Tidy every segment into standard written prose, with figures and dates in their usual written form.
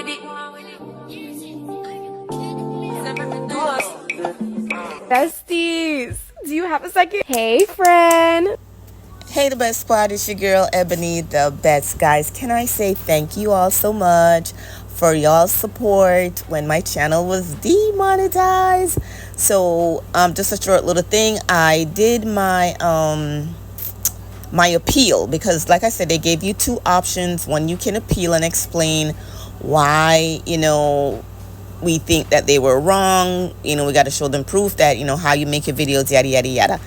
with it. Besties, do you have a second? Hey, friend. Hey, the best squad, it's your girl Ebony, the best. Guys, can I say thank you all so much for y'all's support when my channel was demonetized. So just a short little thing. I did my appeal, because like I said, they gave you two options. One, you can appeal and explain why we think that they were wrong. We got to show them proof that how you make your videos, yada yada yada.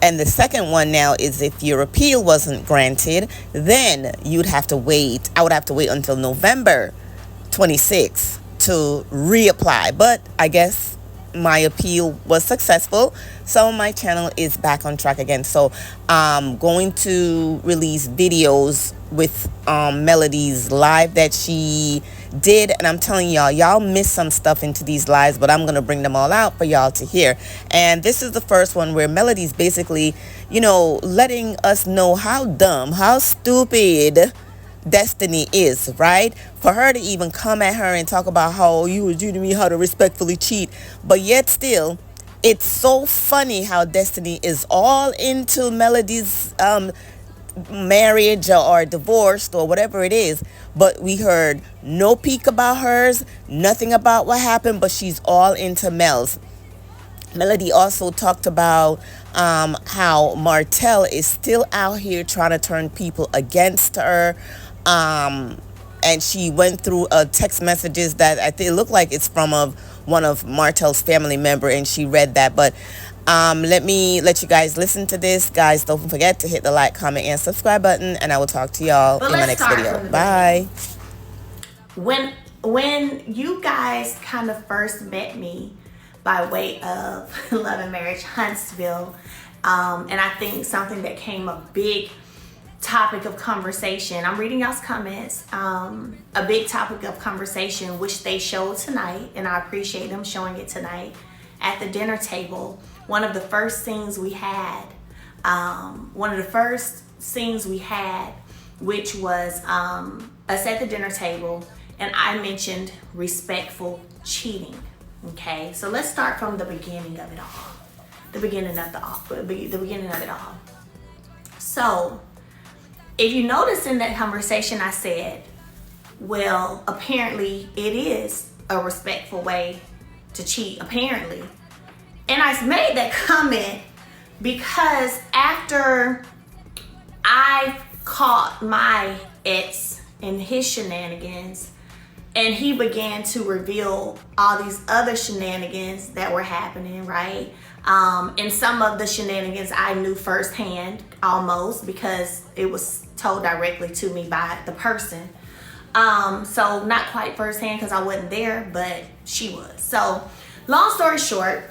And the second one now is, if your appeal wasn't granted, then you'd have to wait. I would have to wait until November 26th to reapply. But I guess my appeal was successful, so my channel is back on track again. So I'm going to release videos with Melody's live that she did, and I'm telling y'all missed some stuff into these lives, but I'm gonna bring them all out for y'all to hear. And this is the first one where Melody's basically letting us know how dumb, how stupid Destiny is, right? For her to even come at her and talk about how you were teaching me how to respectfully cheat, but yet still, it's so funny how Destiny is all into Melody's marriage or divorced or whatever it is, but we heard no peek about hers, nothing about what happened, but she's all into Mel's. Melody also talked about how Martell is still out here trying to turn people against her. And she went through text messages that I think looked like it's from one of Martell's family member, and she read that. But let me let you guys listen to this. Guys, don't forget to hit the like, comment, and subscribe button, and I will talk to y'all in my next video. Bye. When you guys kind of first met me by way of Love and Marriage Huntsville, and I think something that came a big topic of conversation, I'm reading y'all's comments, a big topic of conversation which they showed tonight, and I appreciate them showing it tonight at the dinner table. One of the first scenes we had, which was us at the dinner table, and I mentioned respectful cheating. Okay, so let's start from the beginning of it all. The beginning of it all. So, if you notice in that conversation, I said, well, apparently it is a respectful way to cheat, apparently. And I made that comment because after I caught my ex in his shenanigans, and he began to reveal all these other shenanigans that were happening, right? And some of the shenanigans I knew firsthand, almost, because it was told directly to me by the person. So not quite firsthand because I wasn't there, but she was. So long story short,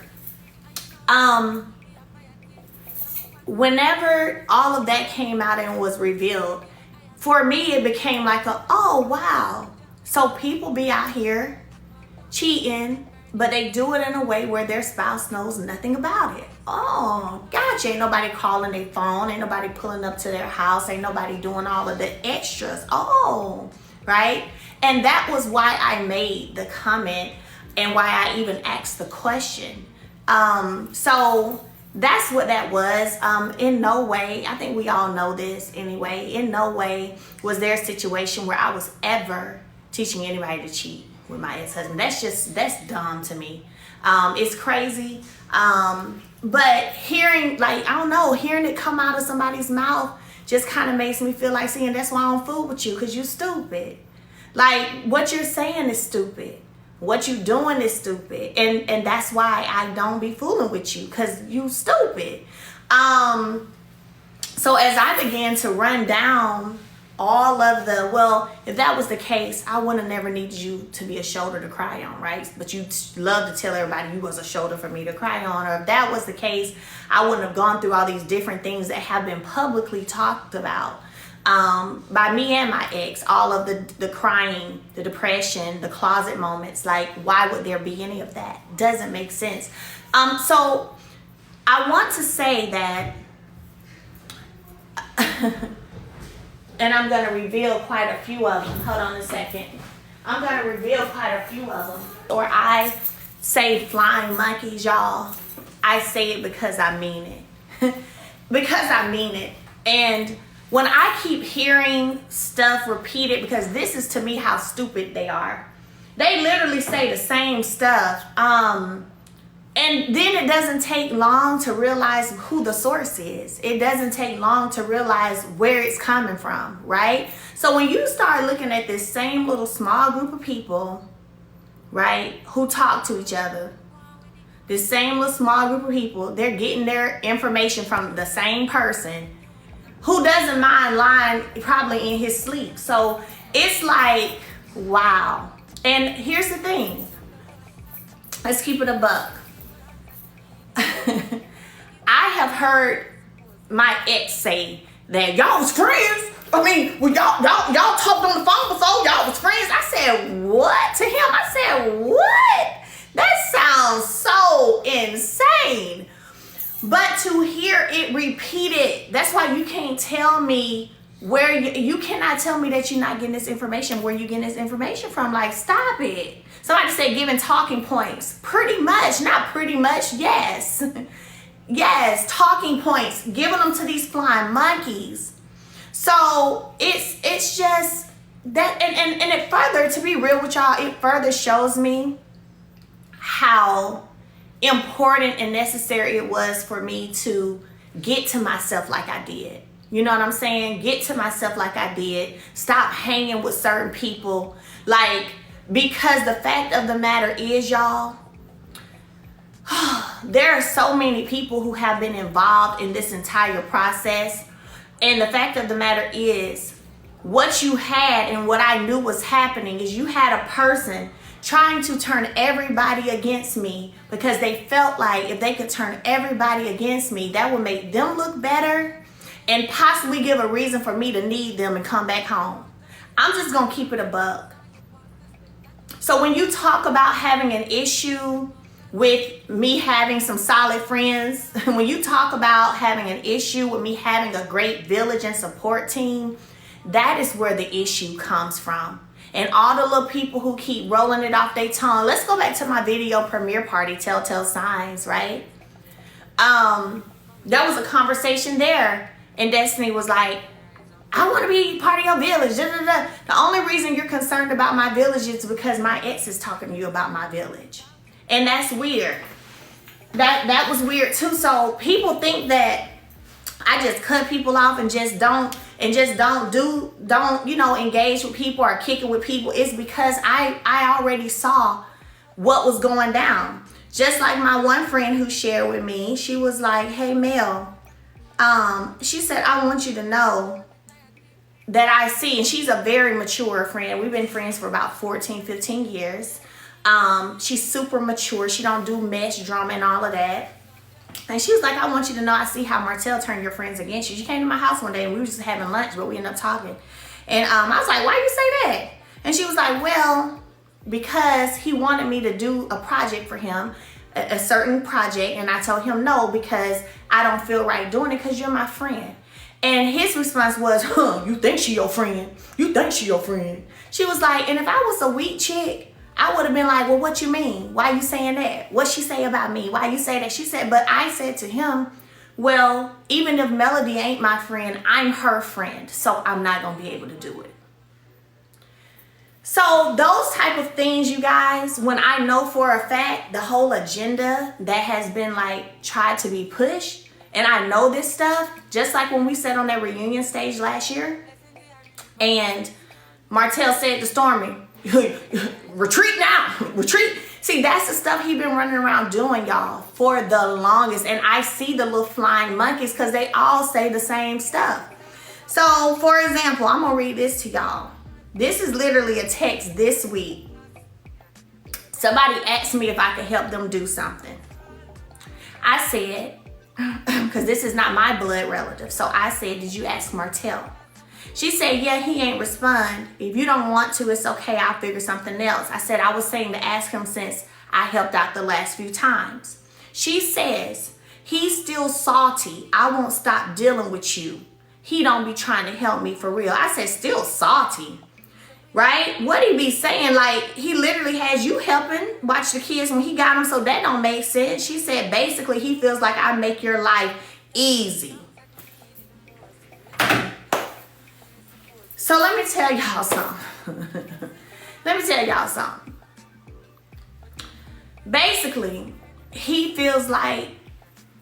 whenever all of that came out and was revealed, for me it became like oh wow. So people be out here cheating, but they do it in a way where their spouse knows nothing about it. Oh, gotcha. Ain't nobody calling their phone. Ain't nobody pulling up to their house. Ain't nobody doing all of the extras. Oh, right? And that was why I made the comment and why I even asked the question. So that's what that was. In no way, I think we all know this anyway, in no way was there a situation where I was ever teaching anybody to cheat with my ex-husband. That's dumb to me. It's crazy. But hearing it come out of somebody's mouth just kind of makes me feel like saying, that's why I don't fool with you, because you stupid. Like, what you're saying is stupid. What you doing is stupid. And that's why I don't be fooling with you, because you stupid. So as I began to run down all of if that was the case, I would have never needed you to be a shoulder to cry on, right? But you love to tell everybody you was a shoulder for me to cry on. Or if that was the case, I wouldn't have gone through all these different things that have been publicly talked about by me and my ex. All of the crying, the depression, the closet moments. Like, why would there be any of that? Doesn't make sense. So I want to say that and I'm going to reveal quite a few of them. Hold on a second. I'm gonna reveal quite a few of them. Or I say flying monkeys, y'all. I say it because I mean it. Because I mean it. And when I keep hearing stuff repeated, because this is to me how stupid they are. They literally say the same stuff. And then it doesn't take long to realize who the source is. It doesn't take long to realize where it's coming from, right? So when you start looking at this same little small group of people, right, who talk to each other, this same little small group of people, they're getting their information from the same person who doesn't mind lying probably in his sleep. So it's like, wow. And here's the thing. Let's keep it a buck. I have heard my ex say that y'all was friends. I mean, well, y'all talked on the phone before, y'all was friends. I said, what? To him, I said, what? That sounds so insane. But to hear it repeated, that's why you can't tell me where you cannot tell me that you're not getting this information, where you getting this information from. Like, stop it. Somebody said giving talking points. Pretty much, not pretty much, yes. Yes, talking points, giving them to these flying monkeys. So it's just that, and it further, to be real with y'all, it further shows me how important and necessary it was for me to get to myself like I did. You know what I'm saying? Get to myself like I did. Stop hanging with certain people. Like, because the fact of the matter is, y'all, there are so many people who have been involved in this entire process. And the fact of the matter is, what you had and what I knew was happening is you had a person trying to turn everybody against me because they felt like if they could turn everybody against me, that would make them look better and possibly give a reason for me to need them and come back home. I'm just gonna keep it a buck. So when you talk about having an issue with me having some solid friends, when you talk about having an issue with me having a great village and support team, that is where the issue comes from. And all the little people who keep rolling it off their tongue. Let's go back to my video premiere party, Telltale Signs, right? There was a conversation there, and Destiny was like, I want to be part of your village. Da, da, da. The only reason you're concerned about my village is because my ex is talking to you about my village. And that's weird. That was weird too. So people think that I just cut people off and just don't engage with people or kick it with people. It's because I already saw what was going down. Just like my one friend who shared with me, she was like, hey Mel, she said, I want you to know that I see, and she's a very mature friend. We've been friends for about 14, 15 years. She's super mature. She don't do mess, drama, and all of that. And she was like, I want you to know I see how Martell turned your friends against you. She came to my house one day and we were just having lunch, but we ended up talking. And I was like, why you say that? And she was like, well, because he wanted me to do a project for him, a certain project. And I told him no, because I don't feel right doing it because you're my friend. And his response was, you think she your friend? You think she your friend? She was like, and if I was a weak chick, I would have been like, well, what you mean? Why you saying that? What she say about me? Why you say that? She said, but I said to him, well, even if Melody ain't my friend, I'm her friend. So I'm not going to be able to do it. So those type of things, you guys, when I know for a fact the whole agenda that has been like tried to be pushed, and I know this stuff, just like when we sat on that reunion stage last year, and Martell said to Stormy, retreat now, retreat. See, that's the stuff he been running around doing, y'all, for the longest. And I see the little flying monkeys because they all say the same stuff. So, for example, I'm going to read this to y'all. This is literally a text this week. Somebody asked me if I could help them do something. I said, because this is not my blood relative. So I said, did you ask Martell? She said, yeah, he ain't respond. If you don't want to, it's okay. I'll figure something else. I said, I was saying to ask him since I helped out the last few times. She says, he's still salty. I won't stop dealing with you. He don't be trying to help me for real. I said, still salty. right? What he be saying, like, he literally has you helping watch the kids when he got them, so that don't make sense. She said basically he feels like I make your life easy. So let me tell y'all something. Let me tell y'all something. Basically, he feels like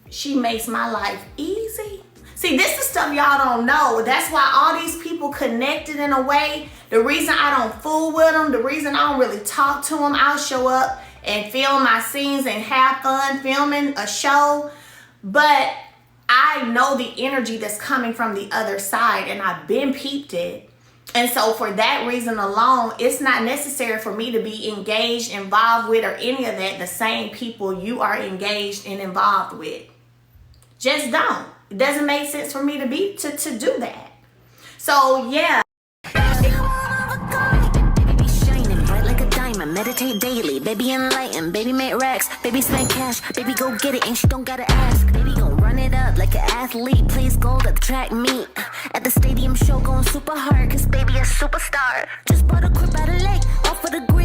she makes my life easy. See, this is stuff y'all don't know. That's why all these people connected in a way. The reason I don't fool with them, the reason I don't really talk to them, I'll show up and film my scenes and have fun filming a show. But I know the energy that's coming from the other side, and I've been peeped it. And so for that reason alone, it's not necessary for me to be engaged, involved with, or any of that, the same people you are engaged and involved with. Just don't. It doesn't make sense for me to do that. So yeah. Baby be shining bright like a diamond. Meditate daily. Baby enlightened. Baby make racks. Baby spend cash. Baby go get it and she don't gotta ask. Baby gon' run it up like an athlete. Plays gold at the track meet. At the stadium show going super hard. Cause baby a superstar. Just bought a crib at a lake. Off of the grid.